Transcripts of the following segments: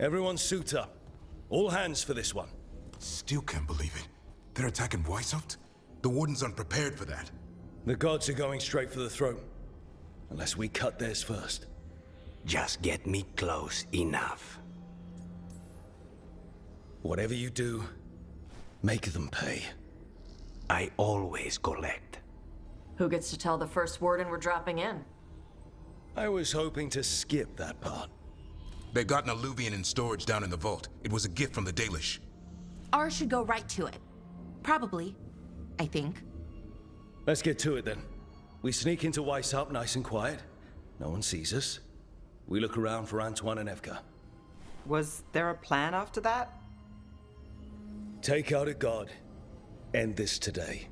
Everyone suit up. All hands for this one. Still can't believe it. They're attacking Weishaupt? The Wardens aren't prepared for that. The gods are going straight for the throne. Unless we cut theirs first. Just get me close enough. Whatever you do, make them pay. I always collect. Who gets to tell the First Warden we're dropping in? I was hoping to skip that part. They got an alluvian in storage down in the vault. It was a gift from the Dalish. Ours should go right to it. Probably. I think. Let's get to it then. We sneak into Weishaupt nice and quiet. No one sees us. We look around for Antoine and Evgar. Was there a plan after that? Take out a god. End this today.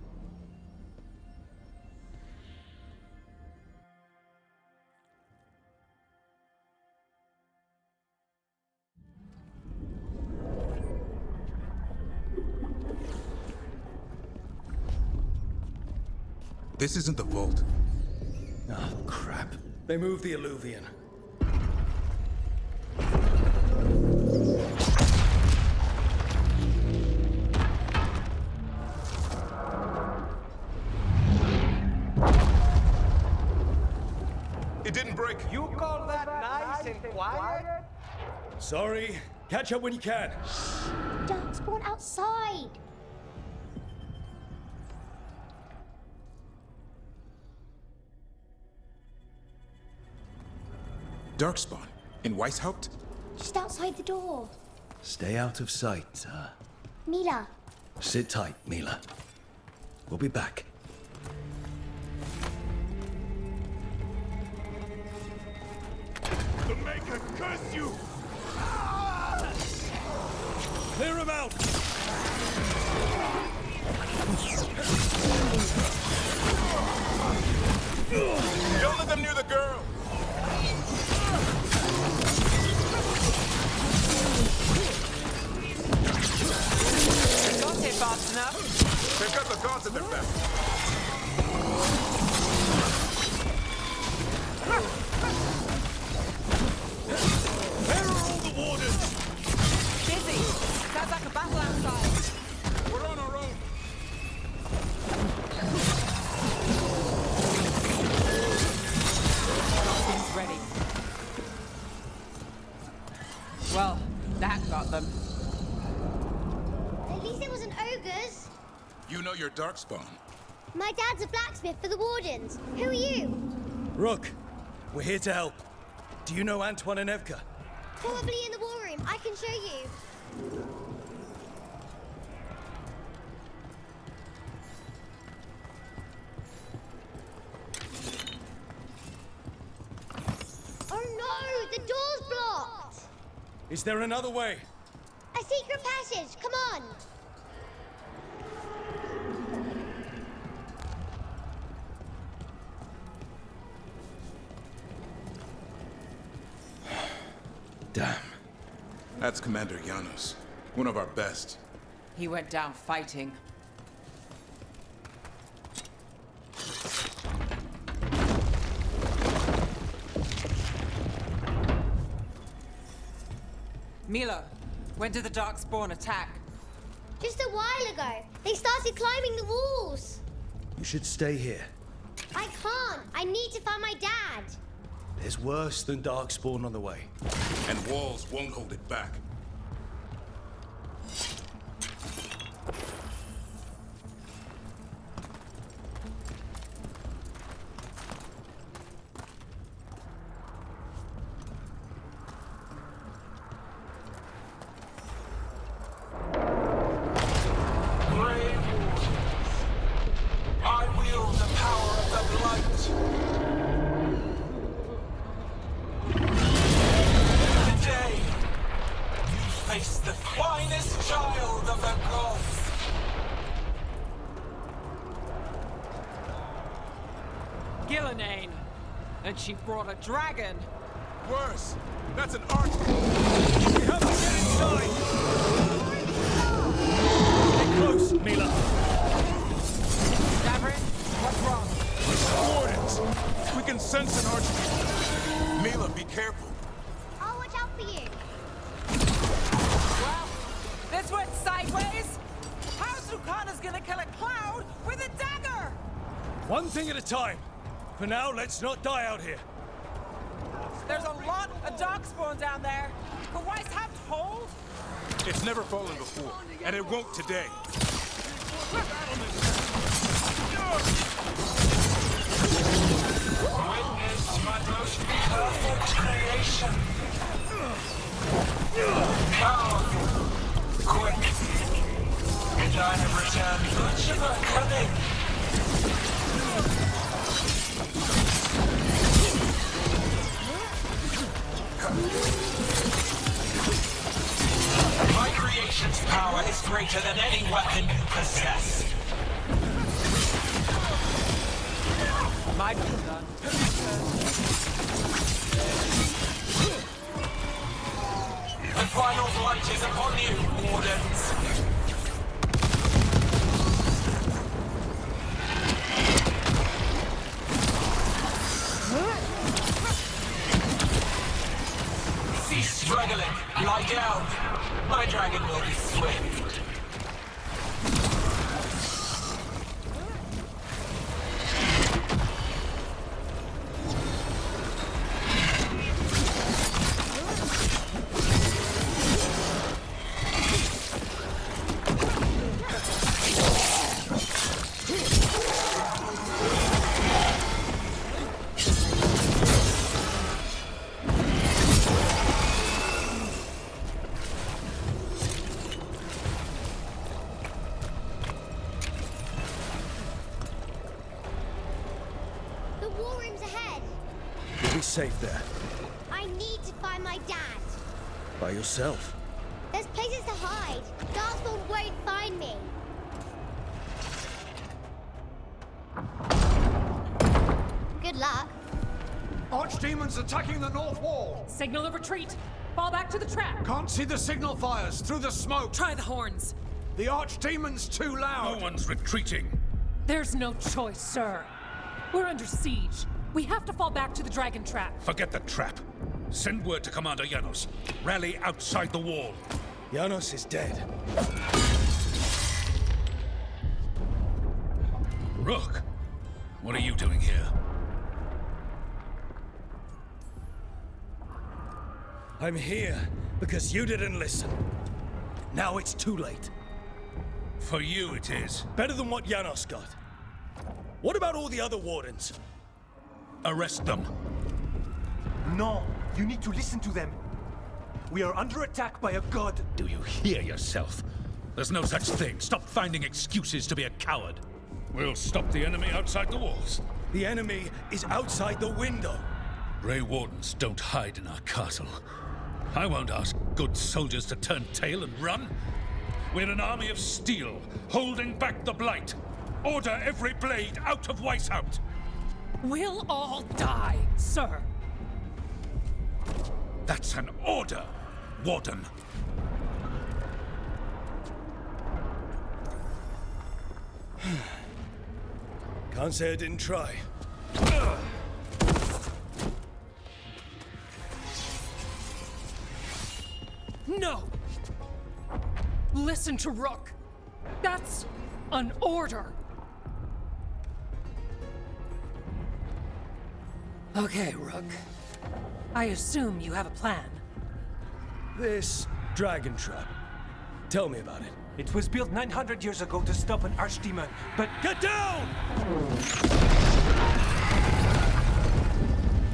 This isn't the vault. Oh, crap. They moved the alluvian. It didn't break. You call that nice and quiet? Sorry. Catch up when you can. Darkspawn outside! Darkspawn? In Weishaupt? Just outside the door. Stay out of sight. Mila. Sit tight, Mila. We'll be back. The Maker curse you! Clear him out! Don't let them near the girl! Got here fast enough. They've got the gods at their back. Where are all the wardens? Busy. Sounds like a battle outside. We're on our own. Nothing's ready. Well, that got them. At least it wasn't ogres. You know your Darkspawn. My dad's a blacksmith for the Wardens. Who are you? Rook, we're here to help. Do you know Antoine and Evgar? Probably in the war room. I can show you. Oh no! The door's blocked! Is there another way? A secret passage! Come on! Damn. That's Commander Janos. One of our best. He went down fighting. Milo, when did the Darkspawn attack? Just a while ago. They started climbing the walls. You should stay here. I can't. I need to find my dad. There's worse than Darkspawn on the way. And walls won't hold it back. Ghilan'nain. And she brought a dragon. Worse! That's an arch... We have to get inside! Stay close, Mila. Davrin, what's wrong? Wardens! We can sense an arch... Mila, be careful. I'll watch out for you. went sideways? How's Lucana's gonna kill a cloud with a dagger? One thing at a time. For now, let's not die out here. There's a lot of Darkspawn down there. Can Weishaupt hold? It's never fallen before, and it won't today. Witness my most perfect creation. Powerful, quick, and I have returned much of her cunning. My creation's power is greater than any weapon you possess. My done. The final flight is upon you, Wardens. Cease struggling. Lie down. My dragon will be swift. The war room's ahead. You'll be safe there. I need to find my dad. By yourself. There's places to hide. Darkspawn won't find me. Good luck. Archdemons attacking the north wall! Signal of retreat. Fall back to the trap. Can't see the signal fires through the smoke! Try the horns. The Archdemon's too loud! No one's retreating. There's no choice, sir. We're under siege. We have to fall back to the dragon trap. Forget the trap. Send word to Commander Janos. Rally outside the wall. Janos is dead. Rook, what are you doing here? I'm here because you didn't listen. Now it's too late. For you it is. Better than what Janos got. What about all the other Wardens? Arrest them. No, you need to listen to them. We are under attack by a god. Do you hear yourself? There's no such thing. Stop finding excuses to be a coward. We'll stop the enemy outside the walls. The enemy is outside the window. Grey Wardens don't hide in our castle. I won't ask good soldiers to turn tail and run. We're an army of steel, holding back the blight. Order every blade out of Weishaupt. We'll all die, sir. That's an order, Warden. Can't say I didn't try. No! Listen to Rook. That's an order. Okay, Rook. I assume you have a plan. This dragon trap. Tell me about it. It was built 900 years ago to stop an archdemon, but... Get down!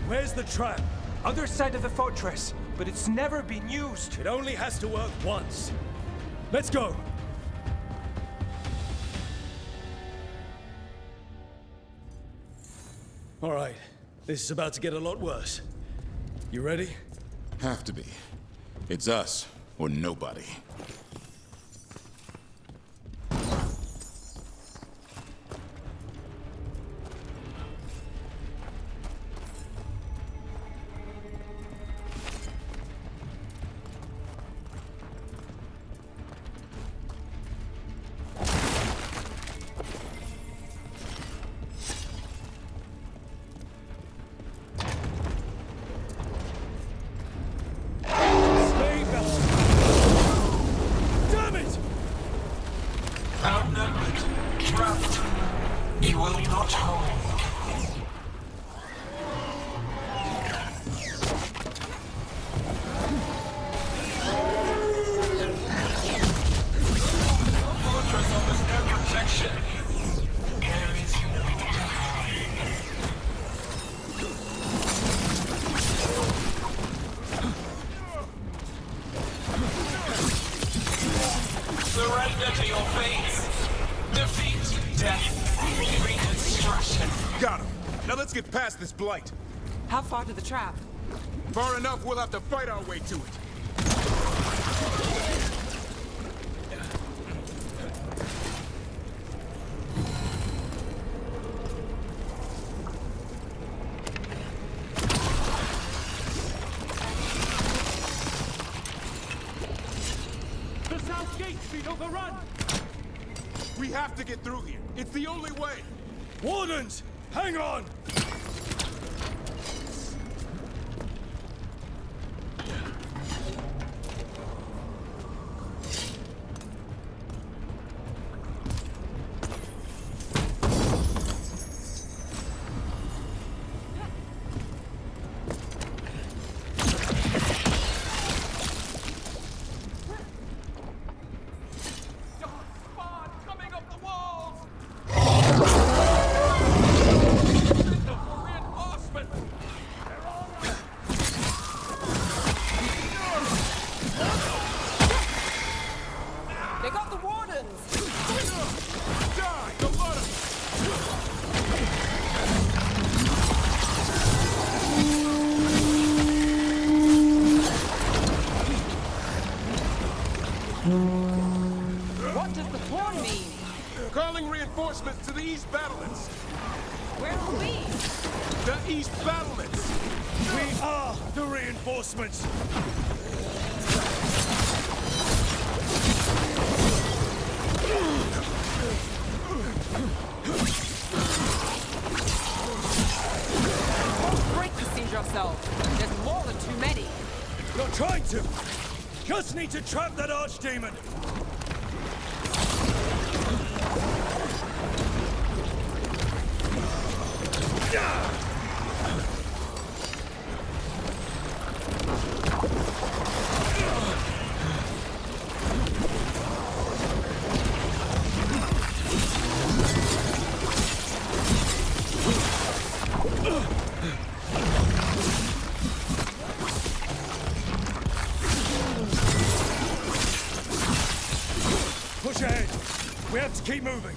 Where's the trap? Other side of the fortress, but it's never been used. It only has to work once. Let's go! All right. This is about to get a lot worse. You ready? Have to be. It's us, or nobody. not hold. Fortress offers no protection. There is nowhere to hide. Surrender to your fates. Defeat, death, reconstruction. Got him. Now let's get past this blight. How far to the trap? Far enough, we'll have to fight our way to it. The south gate's been overrun! We have to get through here. It's the only way. Wardens! Hang on! Darkspawn coming up the walls! Reinforcement! They got the Wardens! Die! The lot of What does the horn mean? calling reinforcements to the east battlements. Where are we? The east battlements. We are the reinforcements! Don't break the siege yourself. There's more than too many. You're trying to! Just need to trap that Archdemon! Push ahead! We have to keep moving!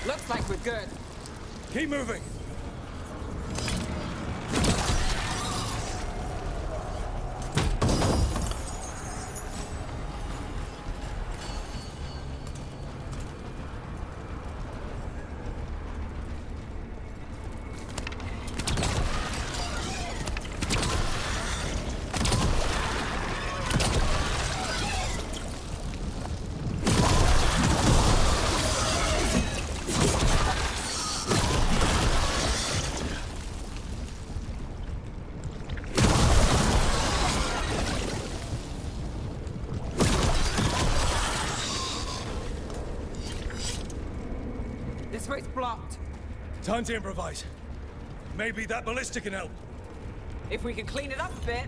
Looks like we're good. Keep moving! This way's blocked. Time to improvise. Maybe that ballista can help. If we can clean it up a bit.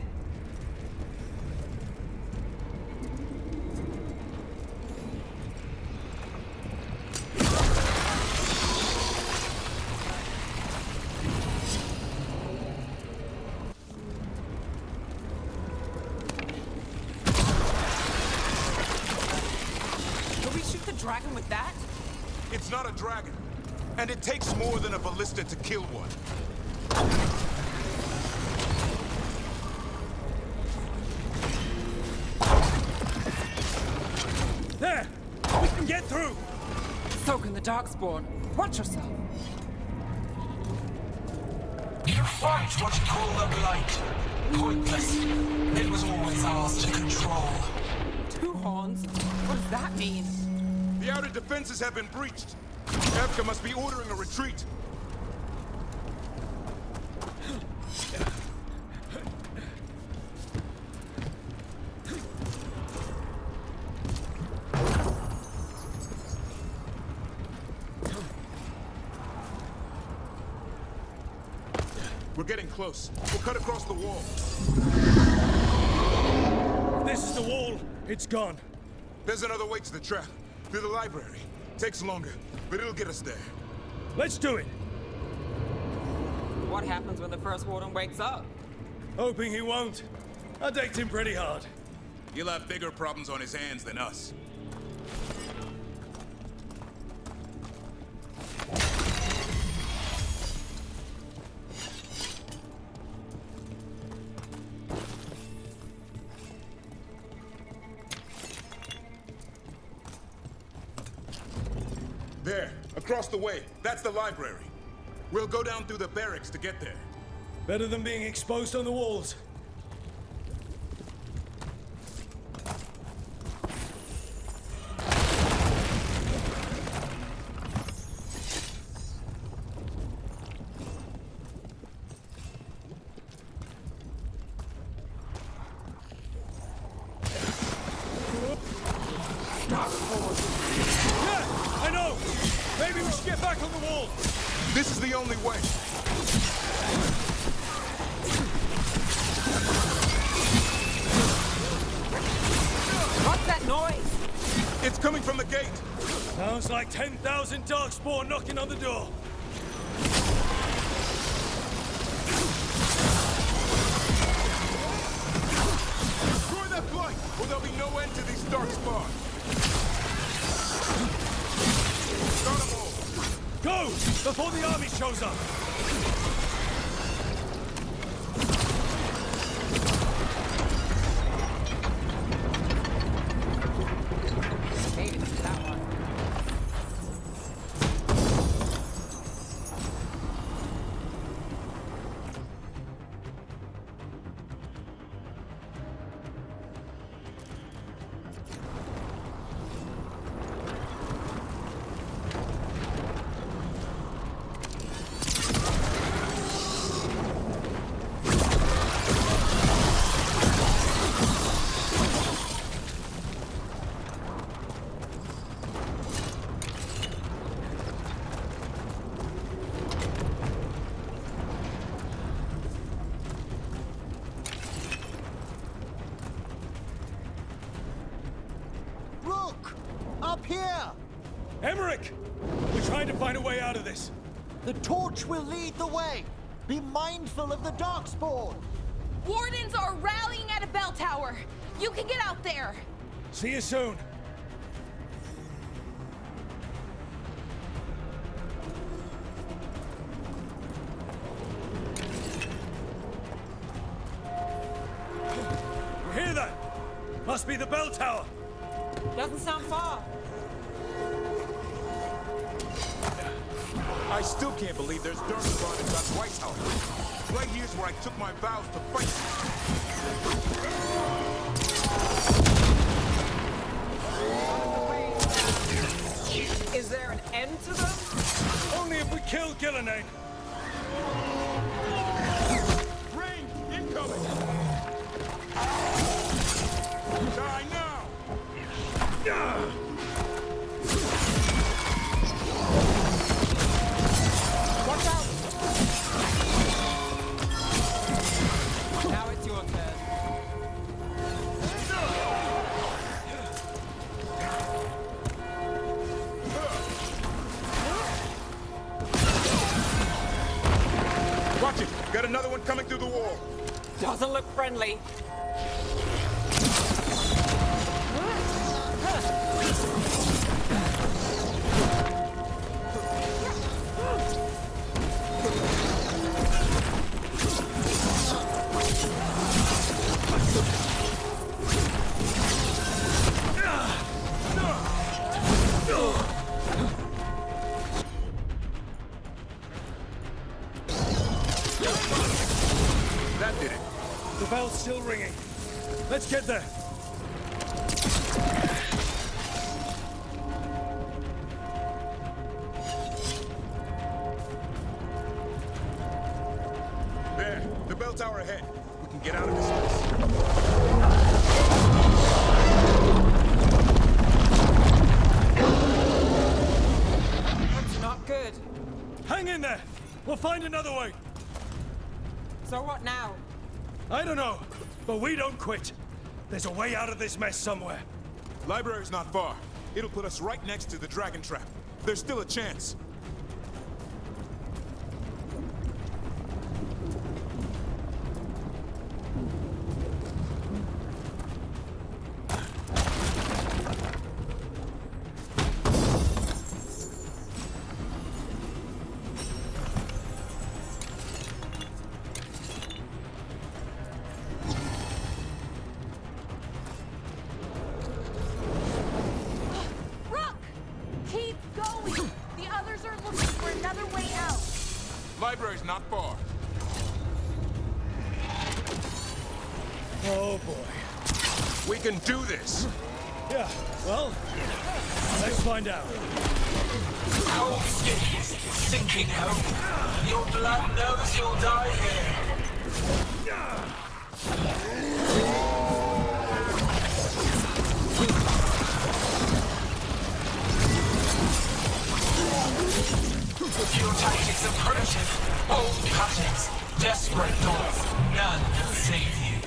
Can we shoot the dragon with that? It's not a dragon. And it takes more than a ballista to kill one. There! We can get through! So can the Darkspawn. Watch yourself. You fight what you call the blight. Pointless. It was always ours to control. Two horns? What does that mean? The outer defenses have been breached. Evka must be ordering a retreat. We're getting close. We'll cut across the wall. This is the wall. It's gone. There's another way to the trap. Through the library. Takes longer, but it'll get us there. Let's do it. What happens when the First Warden wakes up? Hoping he won't. I decked him pretty hard. He'll have bigger problems on his hands than us. There, across the way. That's the library. We'll go down through the barracks to get there. Better than being exposed on the walls. Yeah, I know! Maybe we should get back on the wall! This is the only way. What's that noise? It's coming from the gate. Sounds like 10,000 Darkspawn knocking on the door. Destroy that blight, or there'll be no end to these Darkspawn. Start them all. Go! Before the army shows up! Maybe it's that one. Rook! Up here! Emmerich! We're trying to find a way out of this. The torch will lead the way. Be mindful of the Darkspawn. Wardens are rallying at a bell tower. You can get out there. See you soon. You hear that? Must be the bell tower. Doesn't sound far. I still can't believe there's Darkspawn inside Weishaupt. Right here's where I took my vows to fight. Is there an end to them? Only if we kill Ghilan'nain. Rain incoming! Die now! Watch out! Now it's your turn. Watch it! Got another one coming through the wall. Doesn't look friendly. That did it. The bell's still ringing. Let's get there. There, the bell tower ahead. We can get out of this mess. That's not good. Hang in there. We'll find another way. So what now? I don't know, but we don't quit. There's a way out of this mess somewhere. Library's not far. It'll put us right next to the dragon trap. There's still a chance. Rook! Keep going! The others are looking for another way out. Library's not far. Oh boy. We can do this. Yeah, well, let's find out. Cold skins, sinking hope. Your blood knows you'll die here. Your tactics are primitive, old cuttings, desperate doors. None will save you.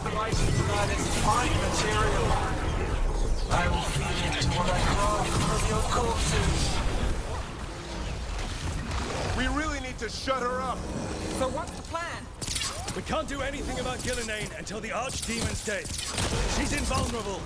The lighting blood is fine material. I will feed it to what I craft from your corpses. We really need to shut her up. So what's the plan? We can't do anything about Ghilan'nain until the Archdemon's dead. She's invulnerable.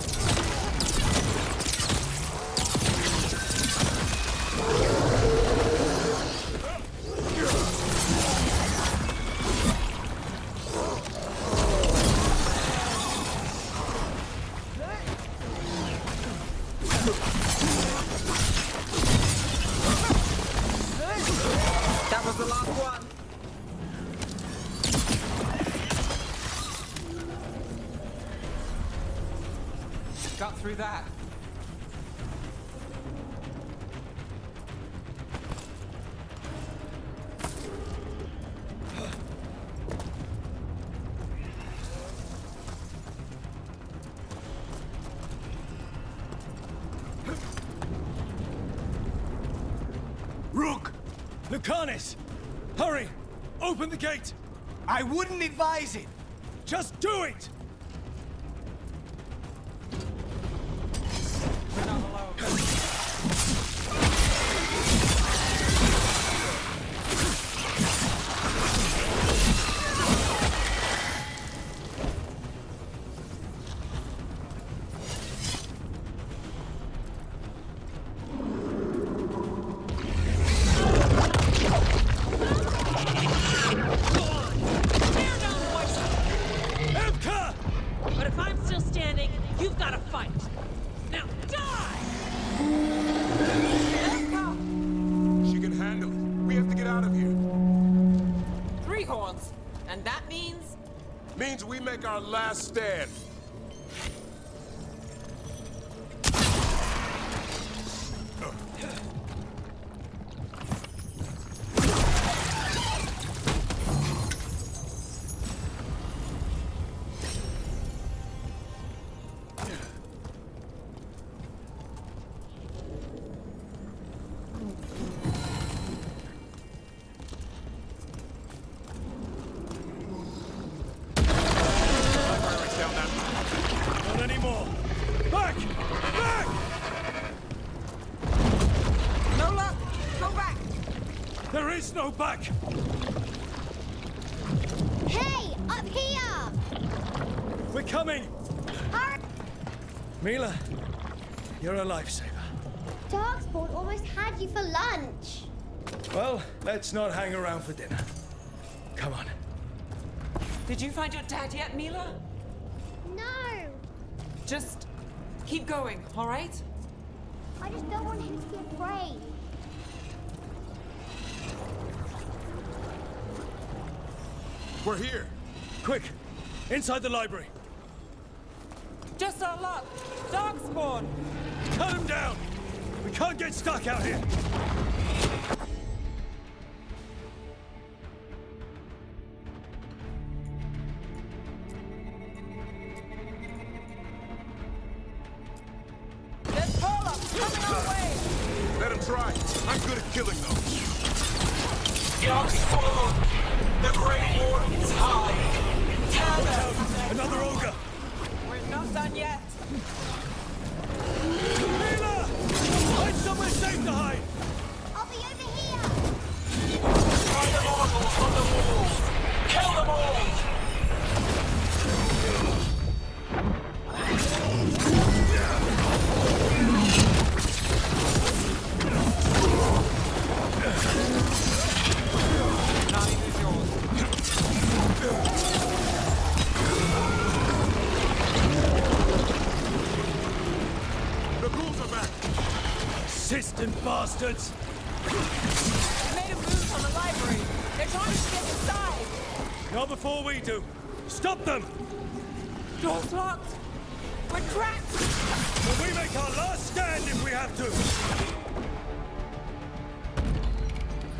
That was the last one. Got through that. Rook! Lucanus! Hurry! Open the gate! I wouldn't advise it! Just do it! We're not alone. But if I'm still standing, you've got to fight. Now die! She can handle it. We have to get out of here. 3 horns. And that means? Means we make our last stand. Not anymore! Back! Back! No luck! Go back! There is no back! Hey, up here! We're coming! Hurry! Mila, you're a lifesaver. Darkspawn almost had you for lunch. Well, let's not hang around for dinner. Come on. Did you find your dad yet, Mila? No, Just keep going, all right? I just don't want him to be afraid. We're here. Quick! Inside the library! Just our luck! Darkspawn! Cut him down! We can't get stuck out here! I'm good at killing them. Darkspawn! The Great Warden's high! Tear them! Another ogre! We're not done yet. Mila! Find somewhere safe to hide! I'll be over here. Find the mortals on the walls! Kill them all! The ghouls are back. Persistent bastards! They made a move on the library. They're trying to get inside. Not before we do. Stop them! Door's locked. We're trapped. Will we make our last stand if we have to?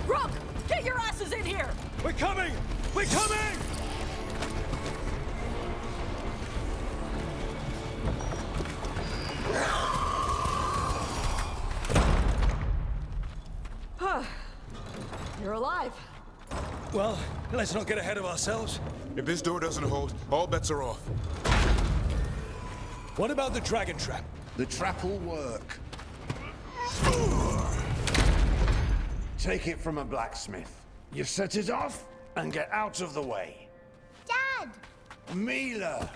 Rook! Get your asses in here! We're coming! We're coming! You're alive. Well, let's not get ahead of ourselves. If this door doesn't hold, all bets are off. What about the dragon trap? The trap will work. Take it from a blacksmith. You set it off and get out of the way. Dad! Mila!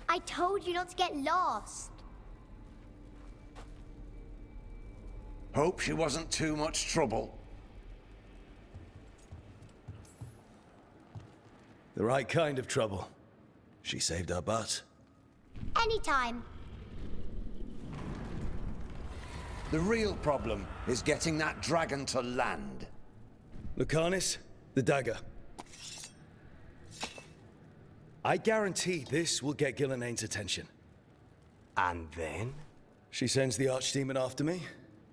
I told you not to get lost. Hope she wasn't too much trouble. The right kind of trouble. She saved our butts. Anytime. The real problem is getting that dragon to land. Lucanis, the dagger. I guarantee this will get Ghilan'nain's attention. And then? She sends the Archdemon after me.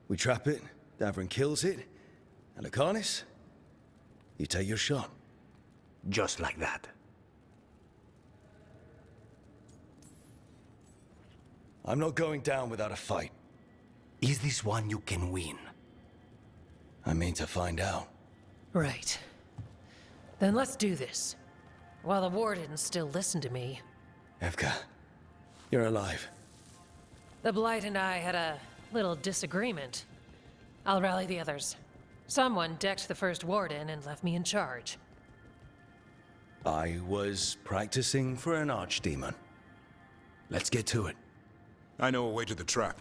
We trap it, Davrin kills it, and Lucanis, you take your shot. Just like that. I'm not going down without a fight. Is this one you can win? I mean to find out. Right. Then let's do this. While the Wardens still listen to me. Evka, you're alive. The Blight and I had a little disagreement. I'll rally the others. Someone decked the First Warden and left me in charge. I was practicing for an Archdemon. Let's get to it. I know a way to the trap.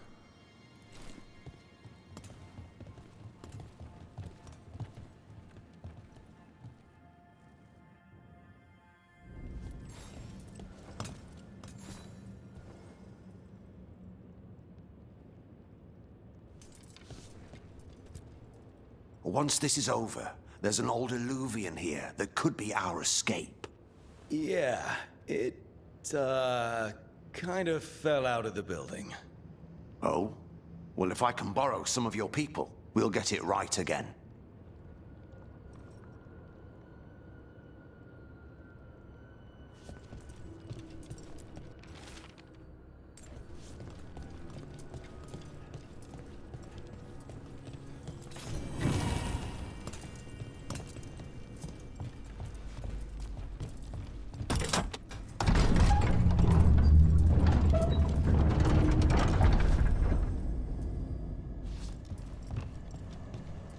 Once this is over, there's an old Illuvian here that could be our escape. Yeah, it, kind of fell out of the building. Oh? Well, if I can borrow some of your people, we'll get it right again.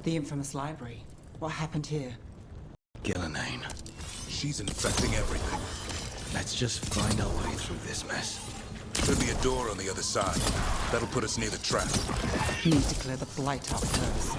The infamous library. What happened here? Ghilan'nain. She's infecting everything. Let's just find our way through this mess. Could be a door on the other side. That'll put us near the trap. Need to clear the Blight out first.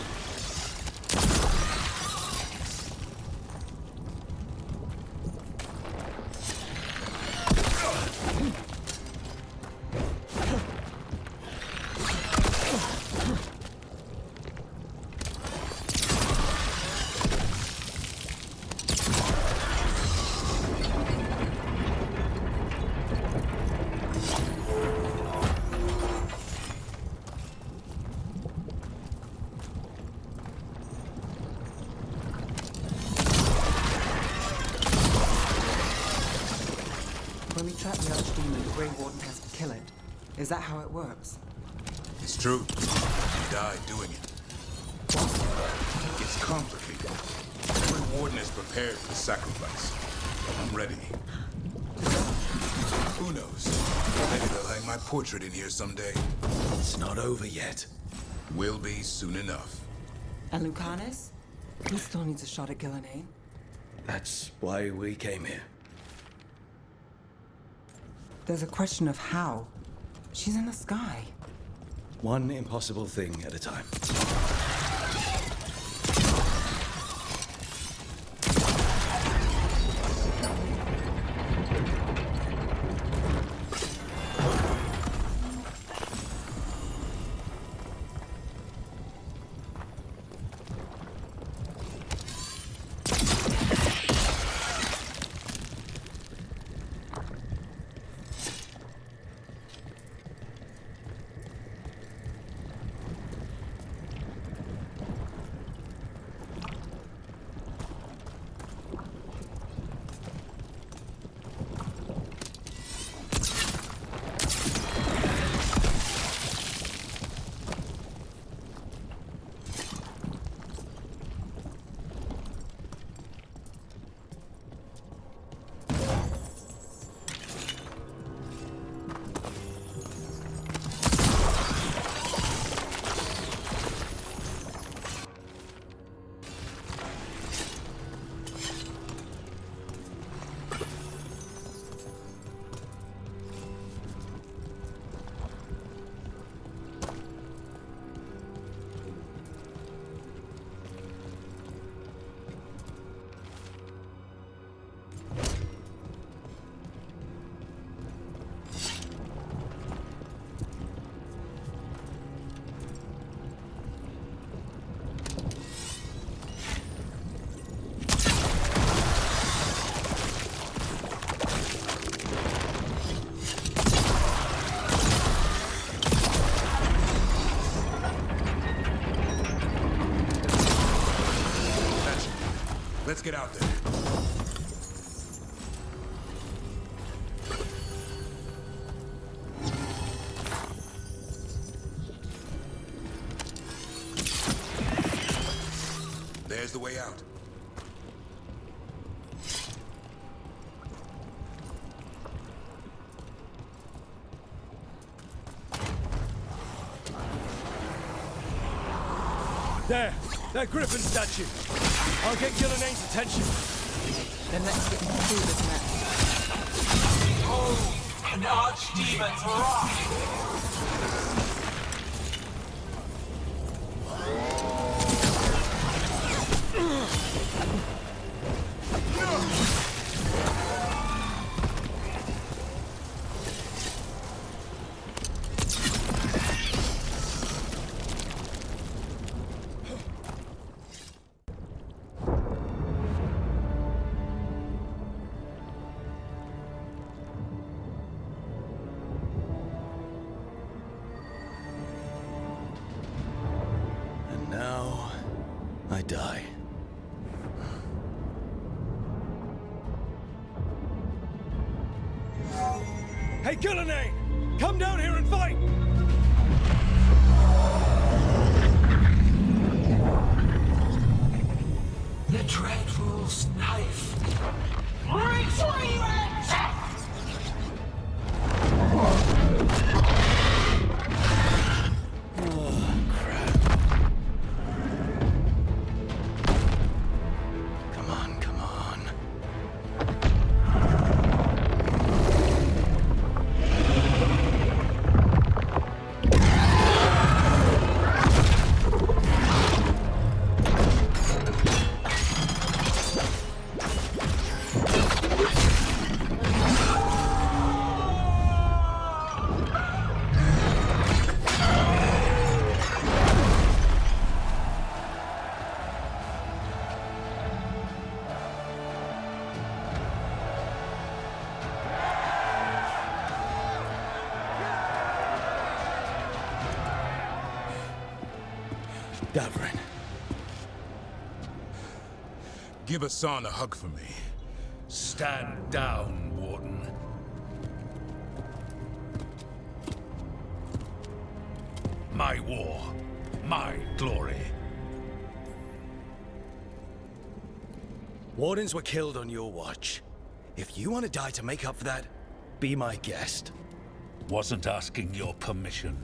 When we trap the Archdemon, the Grey Warden has to kill it. Is that how it works? It's true. He died doing it. complicated. Every warden is prepared for the sacrifice. I'm ready. Who knows? Maybe they'll hang my portrait in here someday. It's not over yet. Will be soon enough. And Lucanus? He still needs a shot at Ghilan'nain. That's why we came here. There's a question of how. She's in the sky. One impossible thing at a time. Let's get out there. There's the way out. There! That griffin statue! I'll get Ghilan'nain's attention. Then let's get through this mess. Behold, an Archdemon's wrath! Now, I die. Hey, Ghilan'nain! Come down here and fight! The Dreadful's knife. Retreat! Davrin. Give Hassan a hug for me. Stand down, Warden. My war, my glory. Wardens were killed on your watch. If you want to die to make up for that, be my guest. Wasn't asking your permission.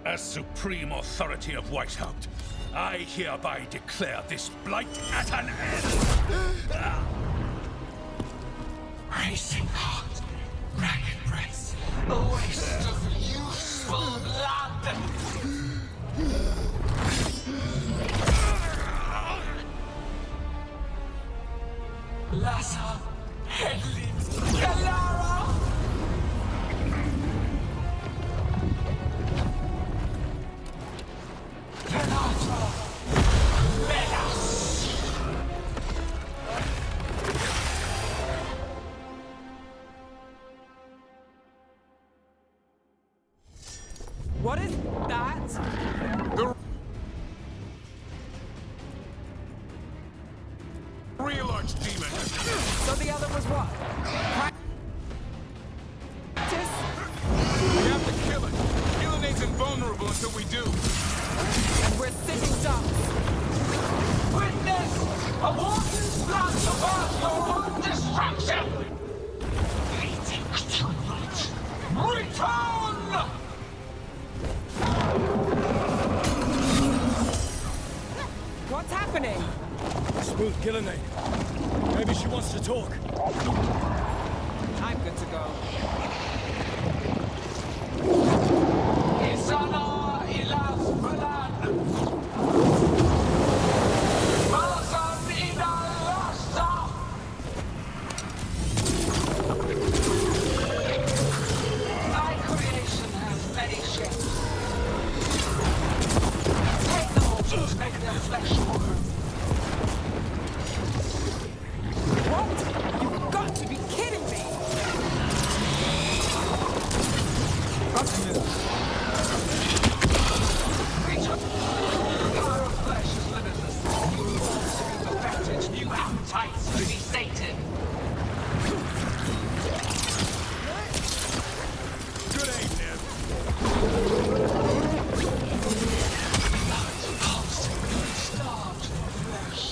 As supreme authority of Weishaupt, I hereby declare this blight at an end! Racing heart, ragged race, a waste of useful blood! Lassa, Hedlin, Galara! What is that? The real Archdemon. So the other was what? Practice? We have to kill it. Ghilan'nain's invulnerable until we do. And we're sitting ducks. Witness a warden's plan to birth your own destruction! Waiting too much. Return! What's happening? Spook Ghilan'nain. Maybe she wants to talk. I'm good to go. Isana ilas Balan! Malasan ina lasta! My creation has many shapes. Take them all to make their flesh warm. What? You've got to be kidding me! Power of flesh is limitless. New forms to be perfected, new appetites to be sated. Good aim, Ned. Pulsing, starved flesh.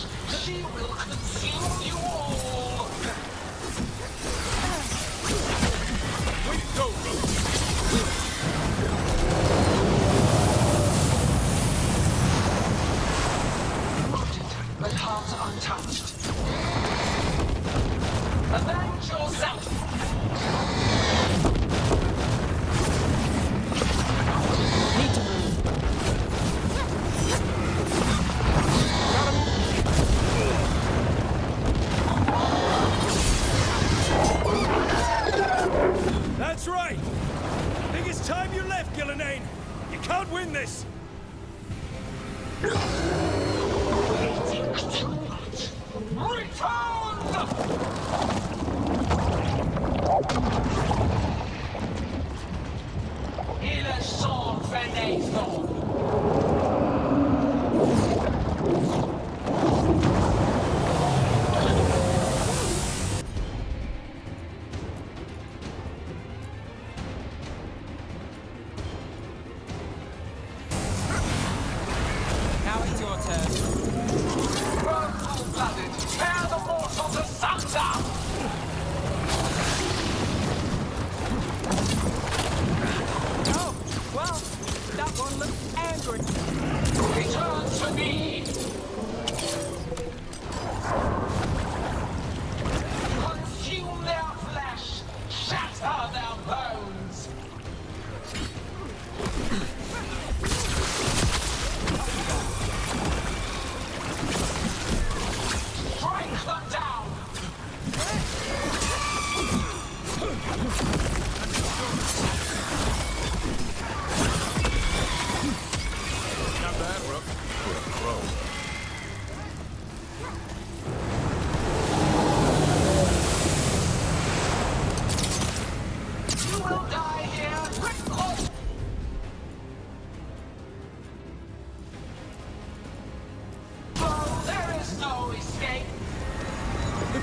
She will consume you all. Way to go, Rook. But heart untouched. Avenge yourself! Need to move. That's right! I think it's time you left, Ghilan'nain. You can't win this! Return!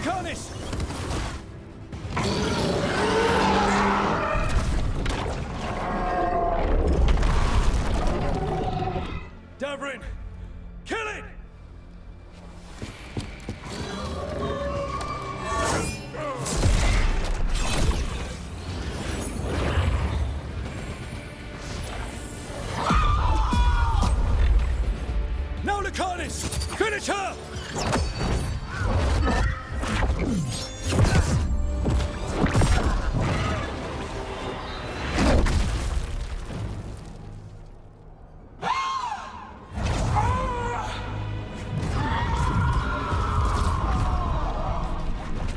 Lucanus! Davrin! Kill it! Now, Lucanus! Finish her!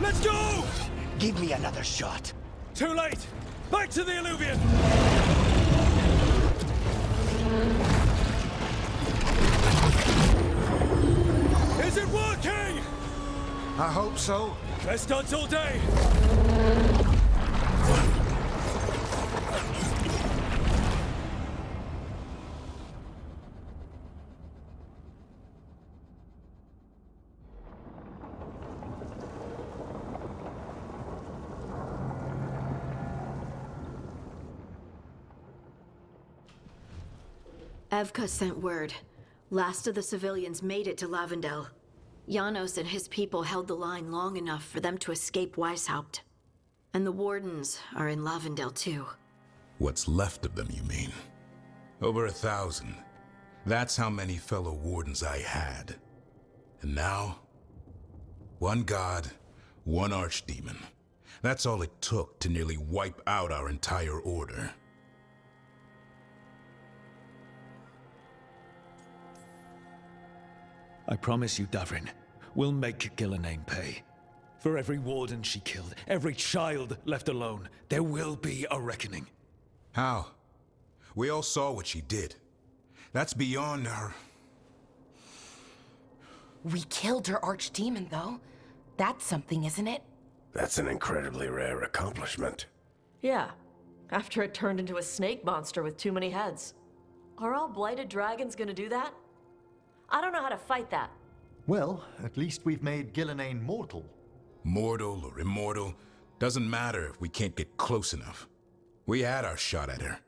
Let's go! Give me another shot. Too late! Back to the Alluvion! Is it working? I hope so. Best stunts all day! Evka sent word. Last of the civilians made it to Lavendel. Janos and his people held the line long enough for them to escape Weishaupt. And the Wardens are in Lavendel too. What's left of them, you mean? Over 1,000. That's how many fellow Wardens I had. And now, one god, one Archdemon. That's all it took to nearly wipe out our entire order. I promise you, Davrin, we'll make Ghilan'nain pay. For every warden she killed, every child left alone, there will be a reckoning. How? We all saw what she did. That's beyond our... We killed her Archdemon, though. That's something, isn't it? That's an incredibly rare accomplishment. Yeah, after it turned into a snake monster with too many heads. Are all blighted dragons gonna do that? I don't know how to fight that. Well, at least we've made Ghilan'nain mortal. Mortal or immortal, doesn't matter if we can't get close enough. We had our shot at her,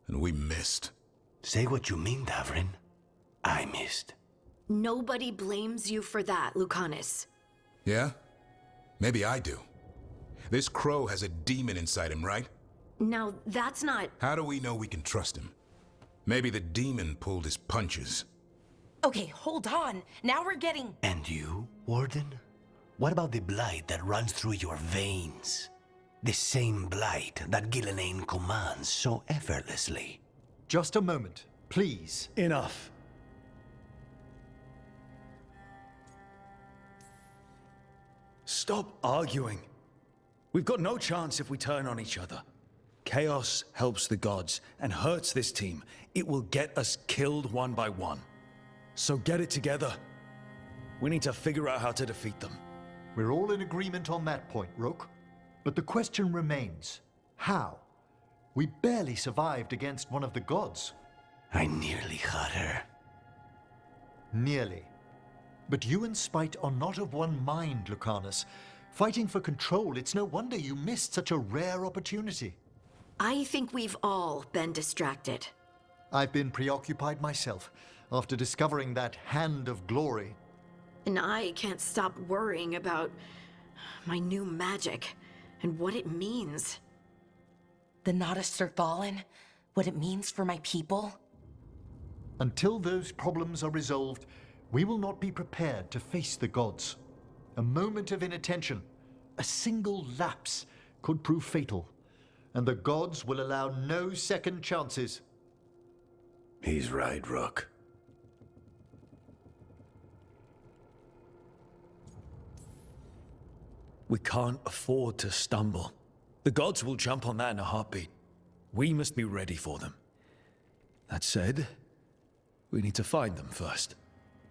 and we missed. Say what you mean, Davrin. I missed. Nobody blames you for that, Lucanus. Yeah? Maybe I do. This crow has a demon inside him, right? Now, that's not... How do we know we can trust him? Maybe the demon pulled his punches. Okay, hold on. Now we're getting... And you, Warden? What about the blight that runs through your veins? The same blight that Ghilan'nain commands so effortlessly. Just a moment, please. Enough. Stop arguing. We've got no chance if we turn on each other. Chaos helps the gods and hurts this team. It will get us killed one by one. So get it together. We need to figure out how to defeat them. We're all in agreement on that point, Rook. But the question remains, how? We barely survived against one of the gods. I nearly had her. Nearly. But you and Spite are not of one mind, Lucanus. Fighting for control, it's no wonder you missed such a rare opportunity. I think we've all been distracted. I've been preoccupied myself, after discovering that Hand of Glory. And I can't stop worrying about my new magic and what it means. The Nodists are fallen? What it means for my people? Until those problems are resolved, we will not be prepared to face the gods. A moment of inattention, a single lapse, could prove fatal, and the gods will allow no second chances. He's right, Rook. We can't afford to stumble. The gods will jump on that in a heartbeat. We must be ready for them. That said, we need to find them first.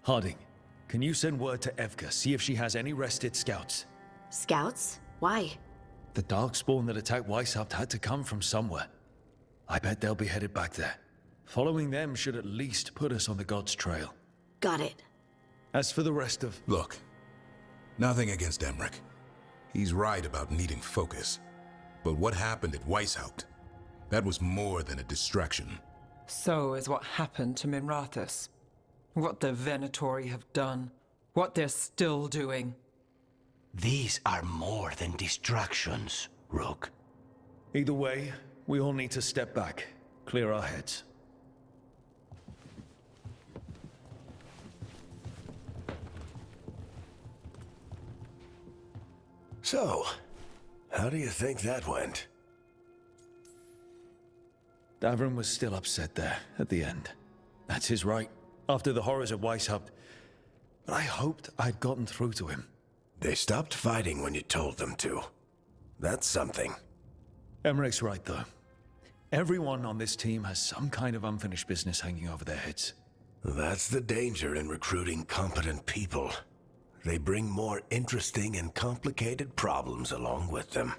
Harding, can you send word to Evka, see if she has any rested scouts? Scouts? Why? The Darkspawn that attacked Weishaupt had to come from somewhere. I bet they'll be headed back there. Following them should at least put us on the gods' trail. Got it. As for the rest of... Look, Nothing against Emmerich. He's right about needing focus. But what happened at Weishaupt? That was more than a distraction. So is what happened to Minrathous. What the Venatori have done. What they're still doing. These are more than distractions, Rook. Either way, we all need to step back, clear our heads. So, how do you think that went? Davrin was still upset there, at the end. That's his right, after the horrors of Weishaupt. But I hoped I'd gotten through to him. They stopped fighting when you told them to. That's something. Emmerich's right, though. Everyone on this team has some kind of unfinished business hanging over their heads. That's the danger in recruiting competent people. They bring more interesting and complicated problems along with them.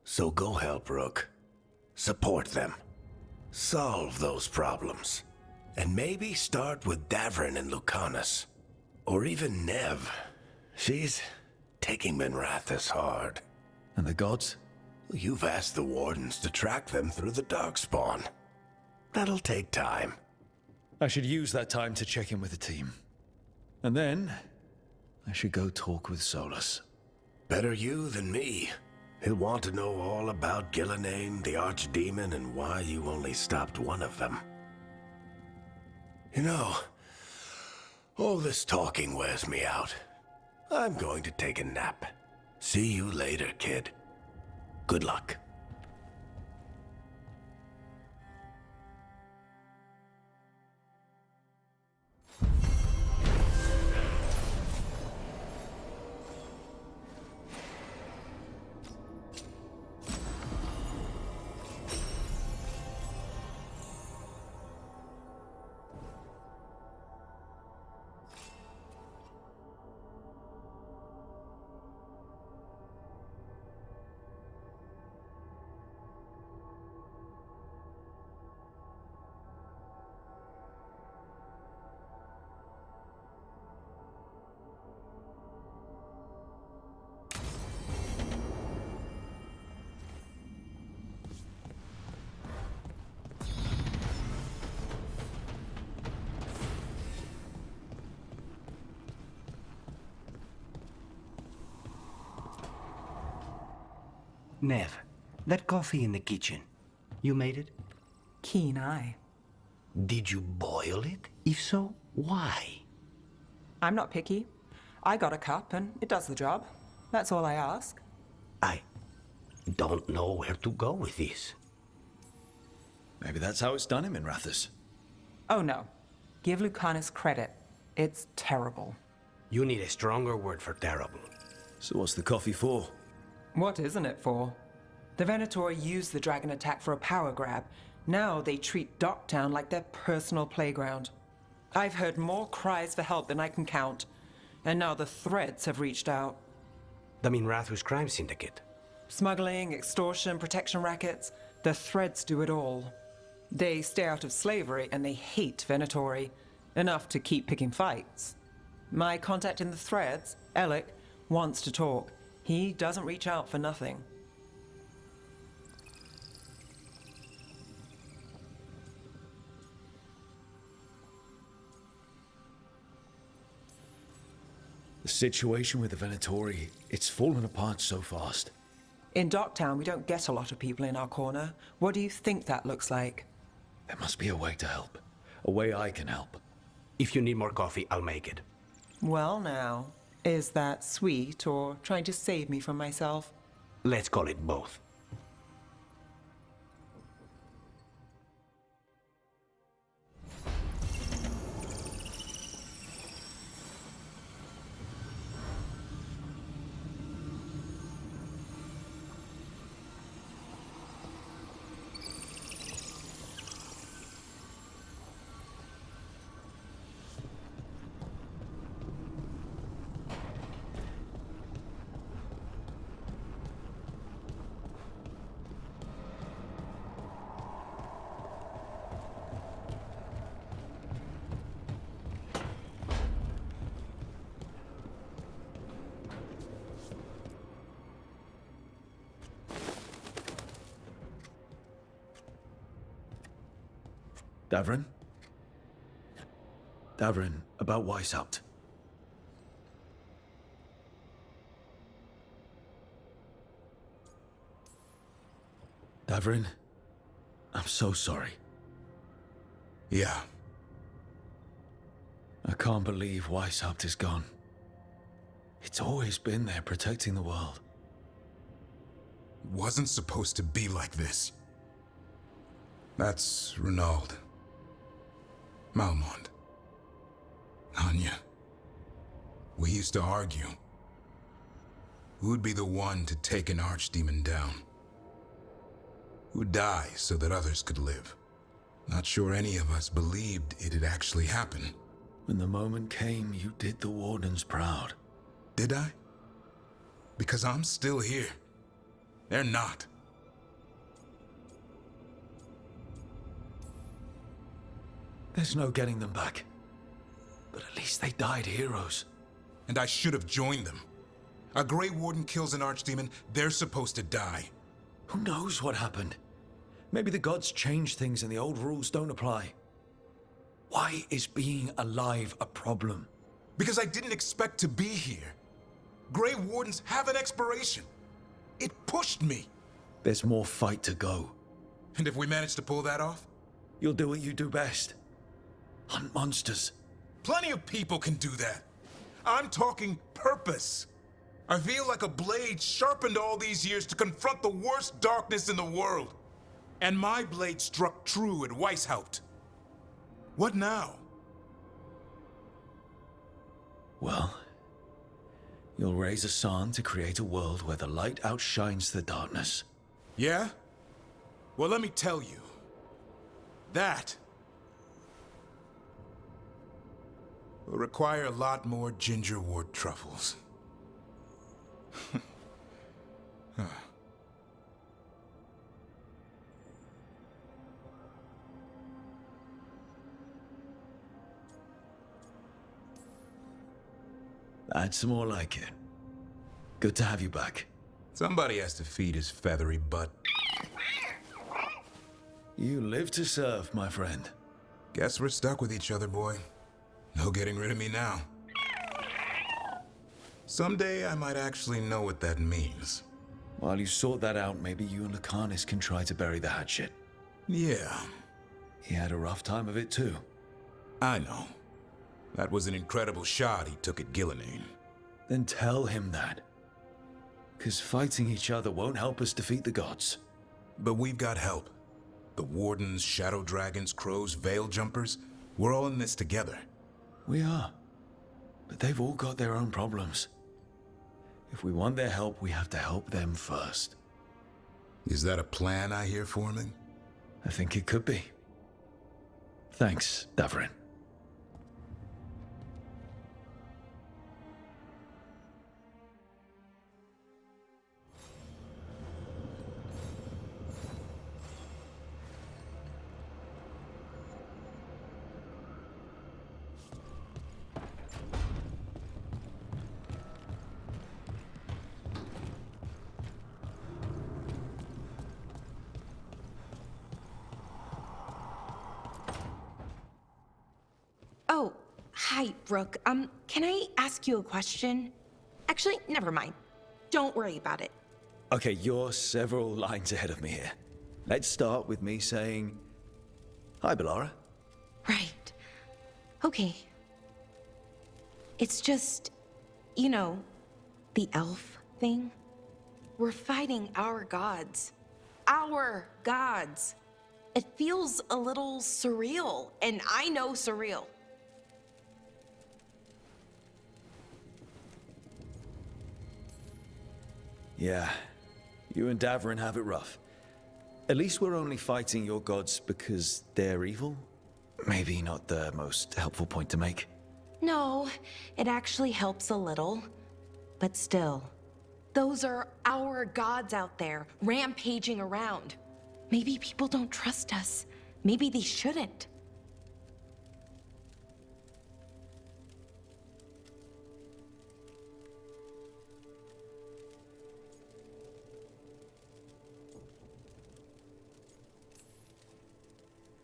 So go help Rook. Support them. Solve those problems. And maybe start with Davrin and Lucanus. Or even Nev. She's taking Minrathous hard. And the gods? You've asked the Wardens to track them through the Darkspawn. That'll take time. I should use that time to check in with the team. And then, I should go talk with Solus. Better you than me. He'll want to know all about Ghilan'nain, the Archdemon, and why you only stopped one of them. You know, all this talking wears me out. I'm going to take a nap. See you later, kid. Good luck. Nev, that coffee in the kitchen, you made it? Keen eye. Did you boil it? If so, why? I'm not picky. I got a cup and it does the job. That's all I ask. I don't know where to go with this. Maybe that's how it's done in Minrathous. Oh no. Give Lucanus credit. It's terrible. You need a stronger word for terrible. So what's the coffee for? What isn't it for? The Venatori used the dragon attack for a power grab. Now they treat Docktown like their personal playground. I've heard more cries for help than I can count. And now the Threads have reached out. The Minrathous crime syndicate. Smuggling, extortion, protection rackets. The Threads do it all. They stay out of slavery and they hate Venatori. Enough to keep picking fights. My contact in the Threads, Alec, wants to talk. He doesn't reach out for nothing. The situation with the Venatori, it's fallen apart so fast. In Docktown, we don't get a lot of people in our corner. What do you think that looks like? There must be a way to help. A way I can help. If you need more coffee, I'll make it. Well now, is that sweet or trying to save me from myself? Let's call it both. Davrin? Davrin, about Weishaupt. Davrin, I'm so sorry. Yeah. I can't believe Weishaupt is gone. It's always been there protecting the world. It wasn't supposed to be like this. That's Renaud. Malmond. Anya. We used to argue. Who'd be the one to take an Archdemon down? Who'd die so that others could live? Not sure any of us believed it'd actually happen. When the moment came, you did the Wardens proud. Did I? Because I'm still here. They're not. There's no getting them back. But at least they died heroes. And I should have joined them. A Grey Warden kills an Archdemon, they're supposed to die. Who knows what happened? Maybe the gods changed things and the old rules don't apply. Why is being alive a problem? Because I didn't expect to be here. Grey Wardens have an expiration. It pushed me. There's more fight to go. And if we manage to pull that off? You'll do what you do best. Hunt monsters. Plenty of people can do that. I'm talking purpose. I feel like a blade sharpened all these years to confront the worst darkness in the world. And my blade struck true at Weishaupt. What now? Well, you'll raise a sun to create a world where the light outshines the darkness. Yeah? Well, let me tell you. That will require a lot more gingerwort truffles. That's more like it. Good to have you back. Somebody has to feed his feathery butt. You live to serve, my friend. Guess we're stuck with each other, boy. No getting rid of me now. Someday I might actually know what that means. While you sort that out, maybe you and Lucanus can try to bury the hatchet. Yeah. He had a rough time of it too. I know. That was an incredible shot he took at Ghilan'nain. Then tell him that. 'Cause fighting each other won't help us defeat the gods. But we've got help. The Wardens, Shadow Dragons, Crows, Veil Jumpers, we're all in this together. We are. But they've all got their own problems. If we want their help, we have to help them first. Is that a plan I hear forming? I think it could be. Thanks, Davrin. Oh, hi, Rook. Can I ask you a question? Actually, never mind. Don't worry about it. Okay, you're several lines ahead of me here. Let's start with me saying, hi, Bellara. Right. Okay. It's just, you know, the elf thing. We're fighting our gods. Our gods. It feels a little surreal, and I know surreal. Yeah, you and Davrin have it rough. At least we're only fighting your gods because they're evil? Maybe not the most helpful point to make. No, it actually helps a little. But still, those are our gods out there, rampaging around. Maybe people don't trust us. Maybe they shouldn't.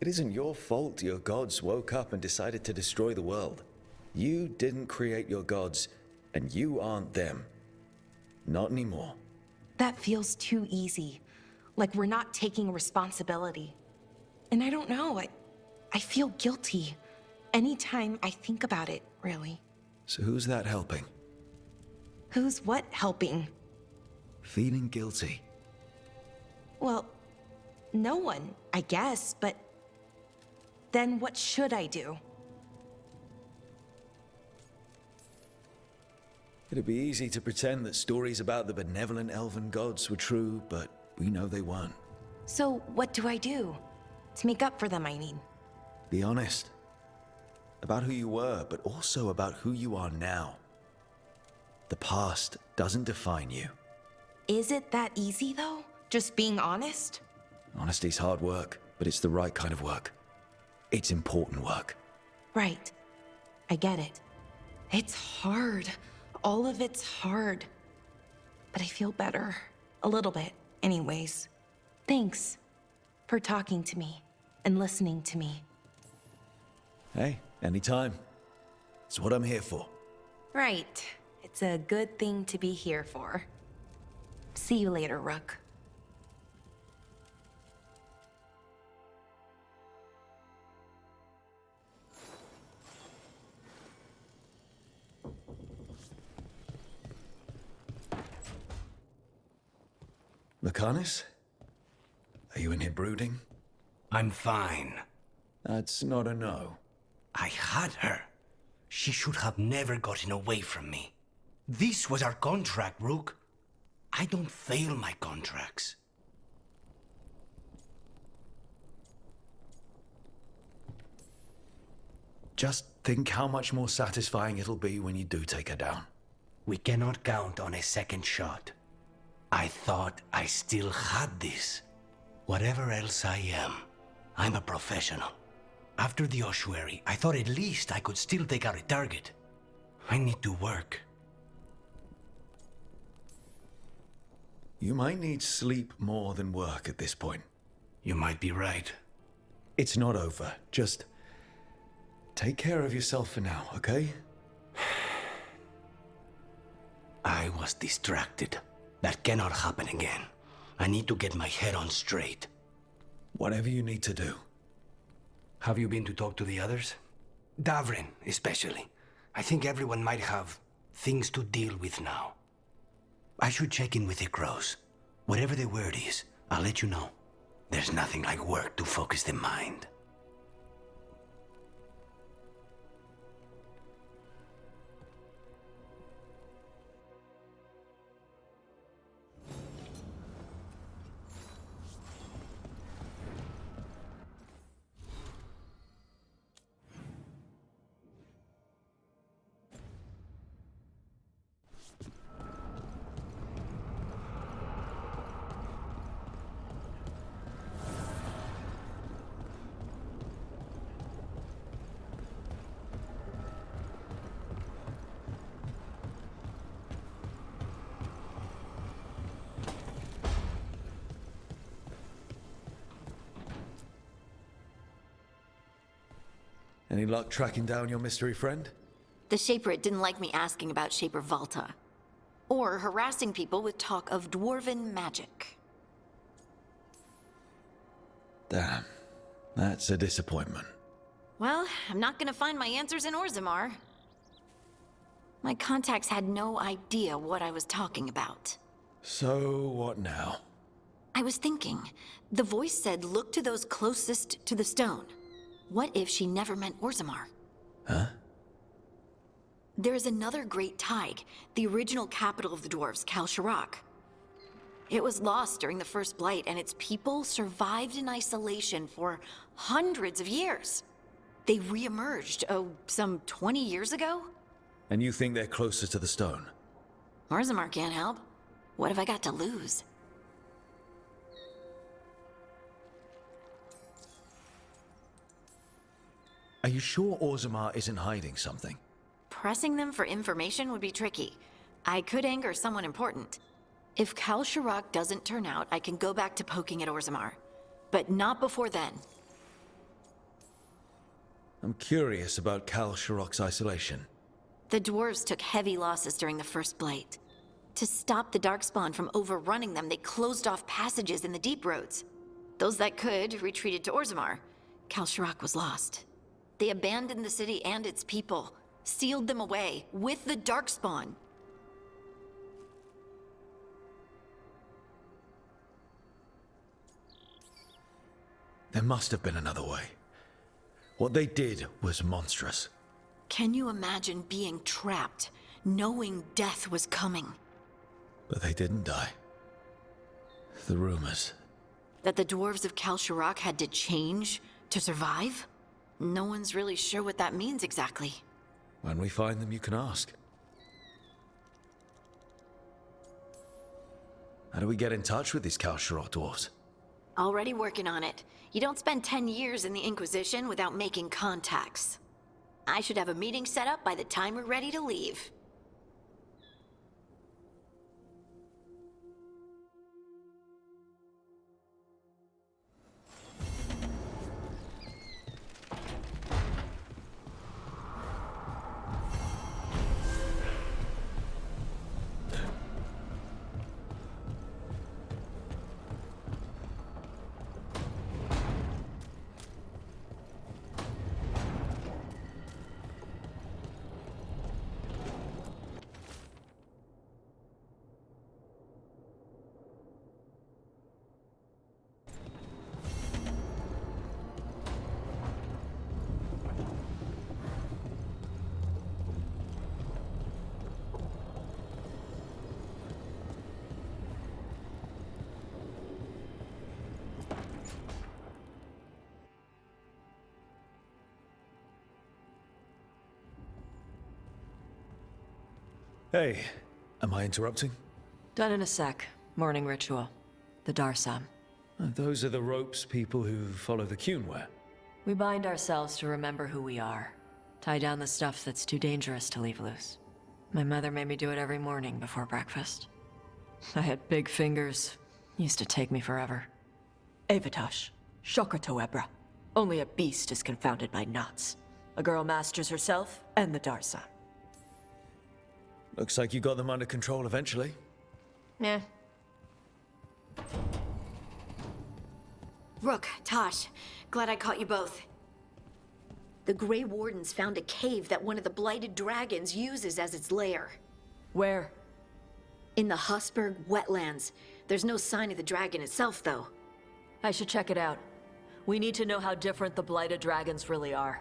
It isn't your fault your gods woke up and decided to destroy the world. You didn't create your gods, and you aren't them. Not anymore. That feels too easy. Like we're not taking responsibility. And I don't know, I feel guilty. Anytime I think about it, really. So who's that helping? Who's what helping? Feeling guilty. Well, no one, I guess, but then what should I do? It'd be easy to pretend that stories about the benevolent elven gods were true, but we know they weren't. So what do I do? To make up for them, I mean. Be honest. About who you were, but also about who you are now. The past doesn't define you. Is it that easy, though? Just being honest? Honesty's hard work, but it's the right kind of work. It's important work. Right. I get it. It's hard. All of it's hard. But I feel better. A little bit, anyways. Thanks for talking to me and listening to me. Hey, anytime. It's what I'm here for. Right. It's a good thing to be here for. See you later, Rook. Lucanus? Are you in here brooding? I'm fine. That's not a no. I had her. She should have never gotten away from me. This was our contract, Rook. I don't fail my contracts. Just think how much more satisfying it'll be when you do take her down. We cannot count on a second shot. I thought I still had this. Whatever else I am, I'm a professional. After the ossuary, I thought at least I could still take out a target. I need to work. You might need sleep more than work at this point. You might be right. It's not over. Just take care of yourself for now, okay? I was distracted. That cannot happen again. I need to get my head on straight. Whatever you need to do. Have you been to talk to the others? Davrin, especially. I think everyone might have things to deal with now. I should check in with the crows. Whatever the word is, I'll let you know. There's nothing like work to focus the mind. Any luck tracking down your mystery friend? The Shaper didn't like me asking about Shaper Valta. Or harassing people with talk of dwarven magic. Damn. That's a disappointment. Well, I'm not gonna find my answers in Orzammar. My contacts had no idea what I was talking about. So, what now? I was thinking, the voice said look to those closest to the stone. What if she never meant Orzammar? Huh? There is another great Tig, the original capital of the dwarves, Kalsharak. It was lost during the First Blight, and its people survived in isolation for hundreds of years. They re-emerged, some 20 years ago? And you think they're closer to the stone? Orzammar can't help. What have I got to lose? Are you sure Orzammar isn't hiding something? Pressing them for information would be tricky. I could anger someone important. If Kalsharak doesn't turn out, I can go back to poking at Orzammar. But not before then. I'm curious about Kal Sharok's isolation. The dwarves took heavy losses during the First Blight. To stop the Darkspawn from overrunning them, they closed off passages in the deep roads. Those that could retreated to Orzammar. Kal Sharok was lost. They abandoned the city and its people, sealed them away with the Darkspawn. There must have been another way. What they did was monstrous. Can you imagine being trapped, knowing death was coming? But they didn't die. The rumors. That the dwarves of Kal Sharok had to change to survive? No one's really sure what that means exactly. When we find them, you can ask. How do we get in touch with these Kal Sharok dwarves? Already working on it. You don't spend 10 years in the Inquisition without making contacts. I should have a meeting set up by the time we're ready to leave. Hey, am I interrupting? Done in a sec. Morning ritual. The Darsam. Those are the ropes people who follow the Qun wear. We bind ourselves to remember who we are. Tie down the stuff that's too dangerous to leave loose. My mother made me do it every morning before breakfast. I had big fingers. Used to take me forever. Avatosh. Shokratoebra. Only a beast is confounded by knots. A girl masters herself and the Darsam. Looks like you got them under control eventually. Yeah. Rook, Tosh, glad I caught you both. The Grey Wardens found a cave that one of the blighted dragons uses as its lair. Where? In the Hussberg wetlands. There's no sign of the dragon itself, though. I should check it out. We need to know how different the blighted dragons really are.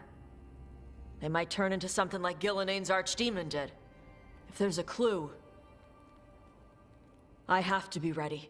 They might turn into something like Ghilan'nain's Archdemon did. If there's a clue, I have to be ready.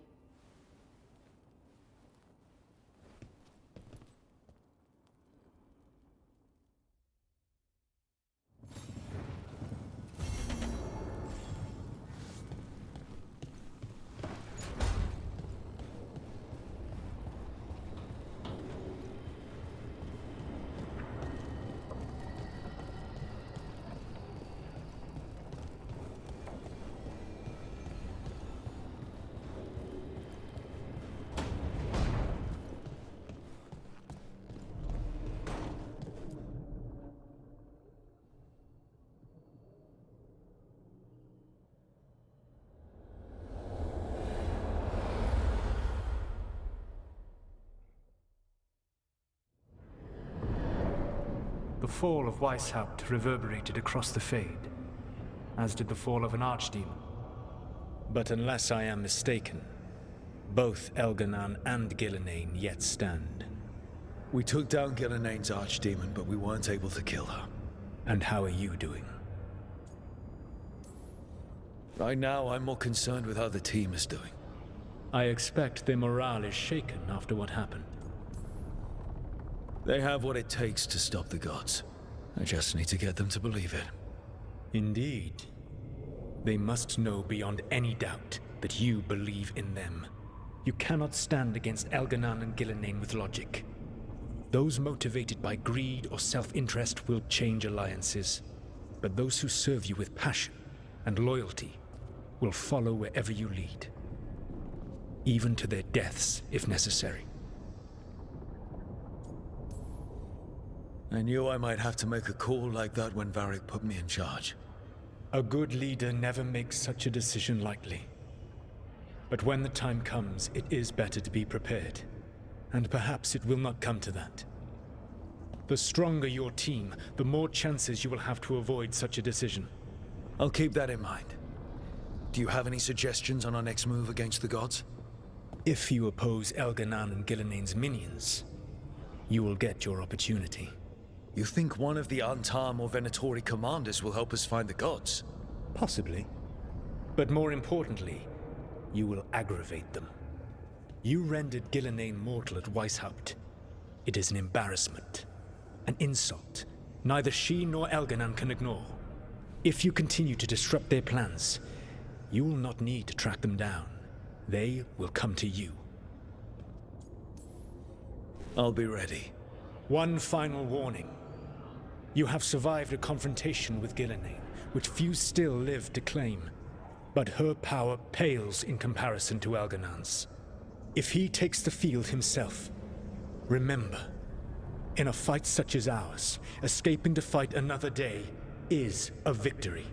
The fall of Weishaupt reverberated across the Fade, as did the fall of an Archdemon. But unless I am mistaken, both Elganan and Ghilan'nain yet stand. We took down Ghilan'nain's Archdemon, but we weren't able to kill her. And how are you doing? Right now, I'm more concerned with how the team is doing. I expect their morale is shaken after what happened. They have what it takes to stop the gods. I just need to get them to believe it. Indeed. They must know beyond any doubt that you believe in them. You cannot stand against Elganan and Ghilan'nain with logic. Those motivated by greed or self-interest will change alliances, but those who serve you with passion and loyalty will follow wherever you lead, even to their deaths if necessary. I knew I might have to make a call like that when Varric put me in charge. A good leader never makes such a decision lightly. But when the time comes, it is better to be prepared. And perhaps it will not come to that. The stronger your team, the more chances you will have to avoid such a decision. I'll keep that in mind. Do you have any suggestions on our next move against the gods? If you oppose Elghanan and Ghilan'nain's minions, you will get your opportunity. You think one of the Antam or Venatori commanders will help us find the gods? Possibly. But more importantly, you will aggravate them. You rendered Ghilan'nain mortal at Weishaupt. It is an embarrassment, an insult, neither she nor Elghanan can ignore. If you continue to disrupt their plans, you will not need to track them down. They will come to you. I'll be ready. One final warning. You have survived a confrontation with Ghilan'nain, which few still live to claim. But her power pales in comparison to Elghanan's. If he takes the field himself, remember, in a fight such as ours, escaping to fight another day is a victory.